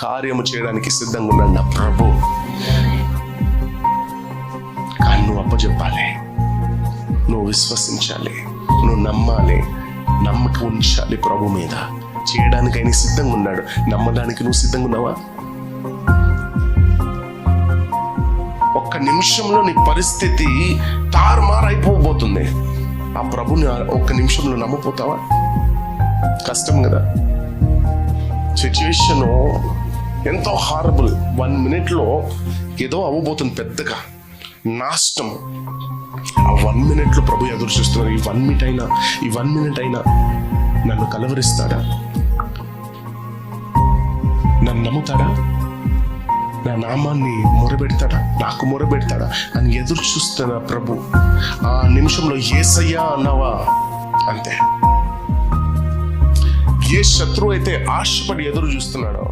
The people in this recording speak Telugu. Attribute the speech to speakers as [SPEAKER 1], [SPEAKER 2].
[SPEAKER 1] కార్యము చేయడానికి సిద్ధంగా ఉన్నాడు నా ప్రభు. కానీ నువ్వు అప్పచెప్పాలి, నువ్వు విశ్వసించాలి, నువ్వు నమ్మాలి, నమ్మకం ఉంచాలి ప్రభు మీద. చేయడానికి ఆయన సిద్ధంగా ఉన్నాడు. నమ్మడానికి నువ్వు సిద్ధంగా ఉన్నావా? ఒక్క నిమిషంలో నీ పరిస్థితి తారుమారైపోబోతుంది. ఆ ప్రభుని ఒక్క నిమిషంలో నమ్మపోతావా? కష్టం కదా. సిచ్యువేషన్ ఎంతో హారబుల్. 1 minute ఏదో అవ్వబోతుంది పెద్దగా నాశనం. ఆ 1 minute ప్రభు ఎదురు చూస్తున్నారు. ఈ 1 minute అయినా నన్ను కలవరిస్తాడా? నన్ను నమ్ముతాడా? నా నామాన్ని మొరబెడతాడా? నాకు మొరబెడతాడా అని ఎదురు చూస్తున్న ప్రభు. ఆ నిమిషంలో యేసయ్యా అన్నావా అంతే. ఏ శత్రువు అయితే ఆశపడి ఎదురు చూస్తున్నాడో,